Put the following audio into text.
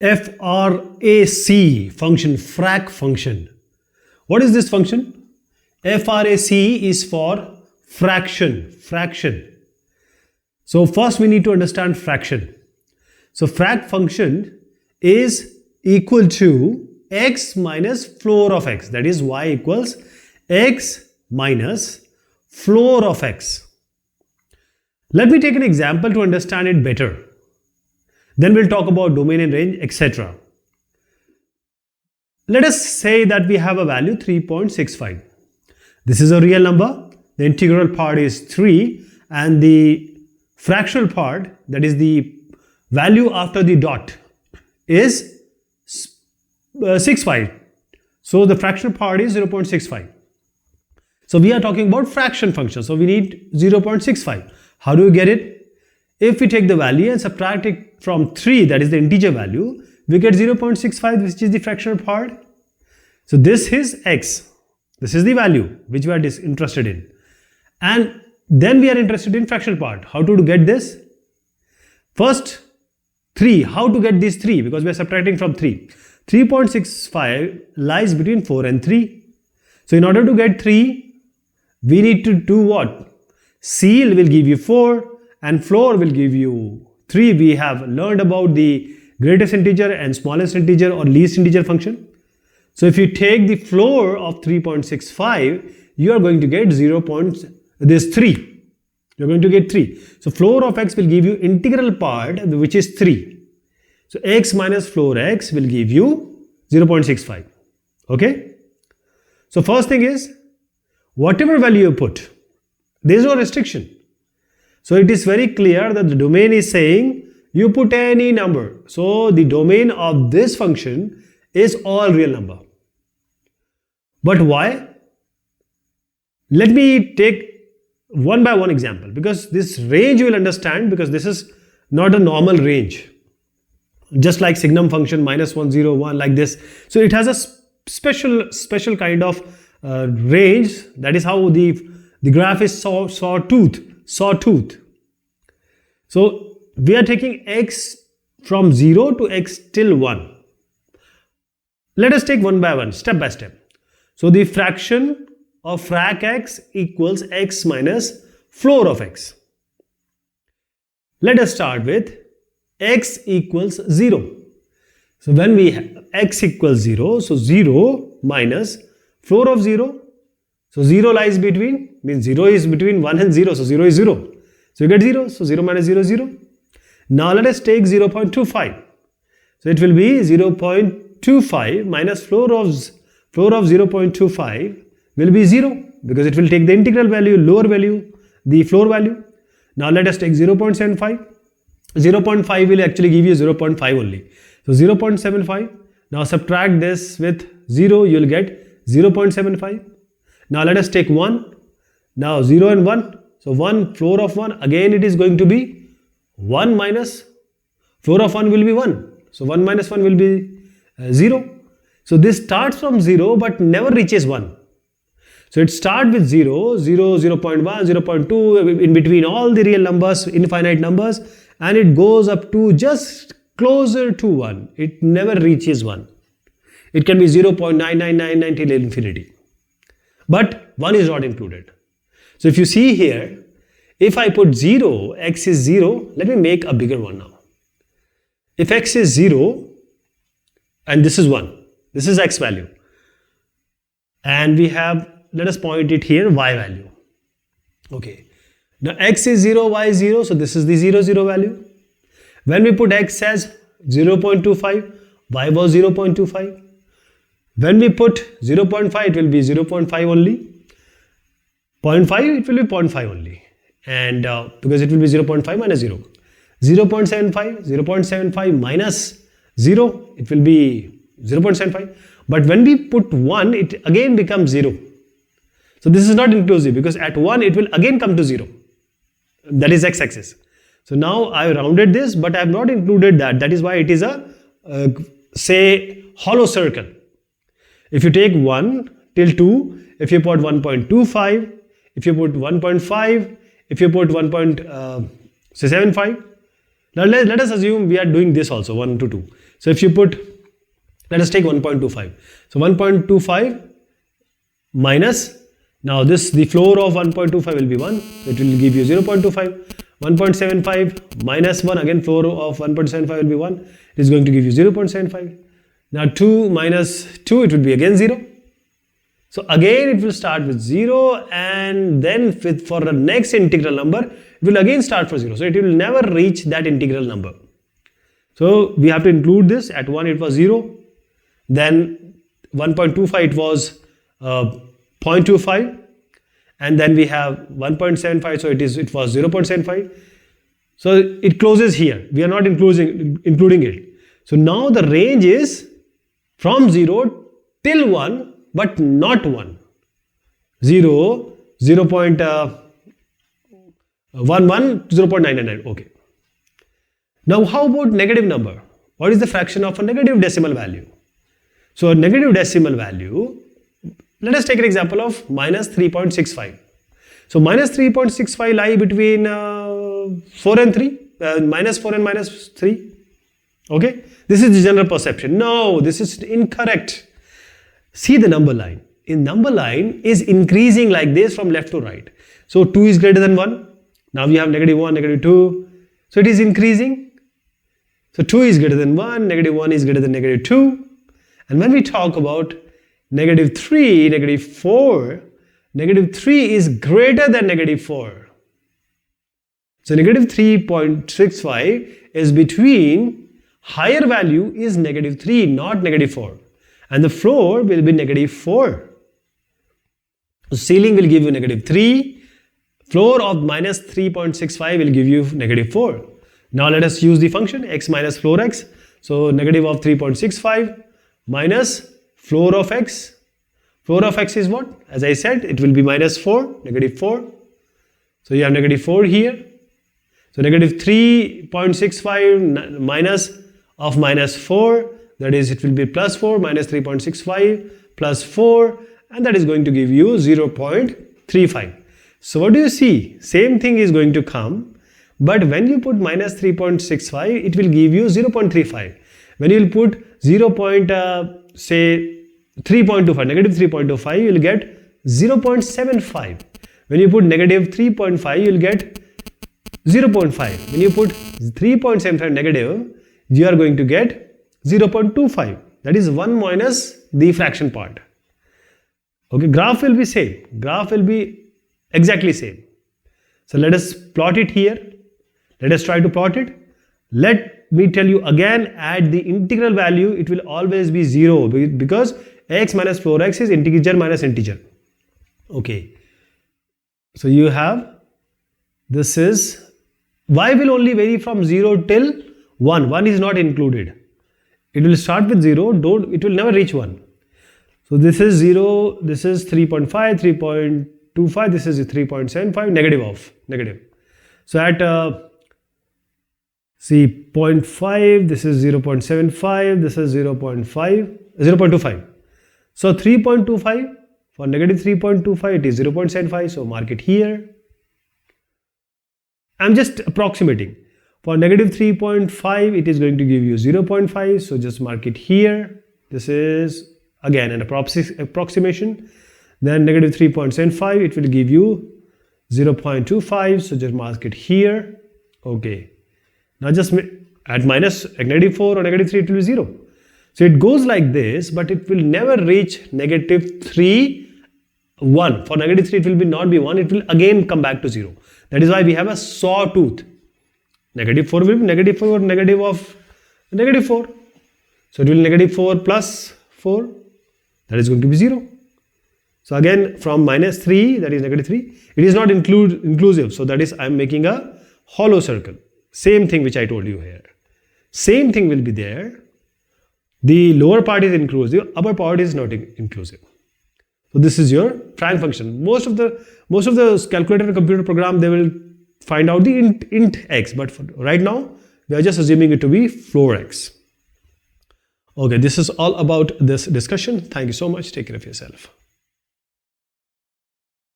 FRAC function, frac function. What is this function? FRAC is for fraction, fraction. So first we need to understand fraction. So frac function is equal to x minus floor of x, that is y equals x minus floor of x. Let me take an example to understand it better. Then we'll talk about domain and range, etc. Let us say that we have a value 3.65. This is a real number. The integral part is 3 and the fractional part, that is the value after the dot, is 65. So the fractional part is 0.65. So we are talking about fraction function. So we need 0.65. How do you get it? If we take the value and subtract it from 3, that is the integer value, we get 0.65, which is the fractional part. So this is x. This is the value which we are interested in. And then we are interested in fractional part. How to get this? First, 3. How to get this 3? Because we are subtracting from 3. 3.65 lies between 4 and 3. So in order to get 3, we need to do what? Ceil will give you 4 and floor will give you 3. We have learned about the greatest integer and smallest integer or least integer function. So if you take the floor of 3.65, you are going to get 3. You're going to get 3. So floor of x will give you integral part, which is 3. So x minus floor x will give you 0.65. Okay? So first thing is, whatever value you put, there is no restriction. So it is very clear that the domain is saying you put any number. So the domain of this function is all real number. But why? Let me take one by one example, because this range you will understand, because this is not a normal range. Just like signum function -1, 0, 1, like this. So it has a special kind of range. That is how the graph is sawtooth. So we are taking x from 0 to x till 1. Let us take one by one, step by step. So the fraction of frac x equals x minus floor of x. Let us start with x equals 0. So when we have x equals 0, so 0 minus floor of 0. So 0 lies between, means 0 is between 1 and 0, so 0 is 0. So you get 0, so 0 minus 0 is 0. Now let us take 0.25. So it will be 0.25 minus floor of 0.25 will be 0, because it will take the integral value, lower value, the floor value. Now let us take 0.75. 0.5 will actually give you 0.5 only. So 0.75. Now subtract this with 0, you will get 0.75. Now let us take 1. Now 0 and 1. So 1, floor of 1, again it is going to be 1 minus floor of 1 will be 1. So 1 minus 1 will be 0. So this starts from 0 but never reaches 1. So it starts with 0, 0, 0.1, 0.2, in between all the real numbers, infinite numbers, and it goes up to just closer to 1. It never reaches 1. It can be 0.9999 till infinity. But 1 is not included. So if you see here, if I put 0, x is 0, let me make a bigger one now. If x is 0 and this is 1, this is x value. And we have, let us point it here, y value. Okay. Now x is 0, y is 0, so this is the 0, 0 value. When we put x as 0.25, y was 0.25. When we put 0.5, it will be 0.5 only. 0.5, it will be 0.5 only. And because it will be 0.5 minus 0. 0.75, 0.75 minus 0, it will be 0.75. But when we put 1, it again becomes 0. So this is not inclusive, because at 1, it will again come to 0. That is x-axis. So now I rounded this, but I have not included that. That is why it is a, say, hollow circle. If you take 1 till 2, if you put 1.25, if you put 1.5, if you put 1.75, now let us assume we are doing this also, 1 to 2. So if you put, let us take 1.25. So 1.25 minus, now this, the floor of 1.25 will be 1, so it will give you 0.25. 1.75 minus 1, again floor of 1.75 will be 1, it is going to give you 0.75. Now 2 minus 2, it will be again 0. So again it will start with 0, and then for the next integral number, it will again start for 0. So it will never reach that integral number. So we have to include this. At 1 it was 0, then 1.25 it was 0.25, and then we have 1.75, so it was 0.75. So it closes here. We are not including it. So now the range is from 0 till 1, but not 1. 0, 0.11, 0.999. Okay. Now how about negative number? What is the fraction of a negative decimal value? So a negative decimal value, let us take an example of minus 3.65. So minus 3.65 lie between 4 and 3, minus 4 and minus 3. Okay, this is the general perception. No, this is incorrect. See the number line. In number line is increasing like this from left to right. So 2 is greater than 1. Now we have negative 1, negative 2. So it is increasing. So 2 is greater than 1, negative 1 is greater than negative 2. And when we talk about negative 3, negative 4, negative 3 is greater than negative 4. So negative 3.65 is between, higher value is negative 3, not negative 4. And the floor will be negative 4. So ceiling will give you negative 3. Floor of minus 3.65 will give you negative 4. Now let us use the function x minus floor x. So negative of 3.65 minus floor of x. Floor of x is what? As I said, it will be minus 4, negative 4. So you have negative 4 here. So negative 3.65 minus of minus 4, that is, it will be plus 4 minus 3.65 plus 4, and that is going to give you 0.35. So what do you see? Same thing is going to come, but when you put minus 3.65, it will give you 0.35. When you will put 3.25, negative 3.25, you will get 0.75. When you put negative 3.5, you will get 0.5. When you put 3.75 negative, you are going to get 0.25. That is 1 minus the fraction part. Okay, graph will be same. Graph will be exactly same. So let us plot it here. Let us try to plot it. Let me tell you again, at the integral value, it will always be 0 because x minus floor x is integer minus integer. Okay. So you have, this is, y will only vary from 0 till 1. 1 is not included. It will start with 0, it will never reach 1. So this is 0, this is 3.5, 3.25, this is 3.75, negative of, negative. So at see 0.5, this is 0.75, this is 0.25. So 3.25, for negative 3.25 it is 0.75, so mark it here. I'm just approximating. For negative 3.5 it is going to give you 0.5, so just mark it here. This is again an approximation. Then negative 3.75 it will give you 0.25, so just mark it here. Okay. Now just at minus negative 4 or negative 3 it will be 0. So it goes like this, but it will never reach negative 3, 1. For negative 3 it will not be 1, it will again come back to 0. That is why we have a sawtooth. Negative 4 will be negative 4, negative of negative 4. So it will negative 4 plus 4, that is going to be 0. So again from minus 3, that is negative 3, it is not inclusive. So that is, I am making a hollow circle. Same thing which I told you here. Same thing will be there. The lower part is inclusive, upper part is not inclusive. So this is your Frank function. Most of the calculator and computer program, they will find out the int x, but right now we are just assuming it to be floor x. Okay, this is all about this discussion. Thank you so much. Take care of yourself.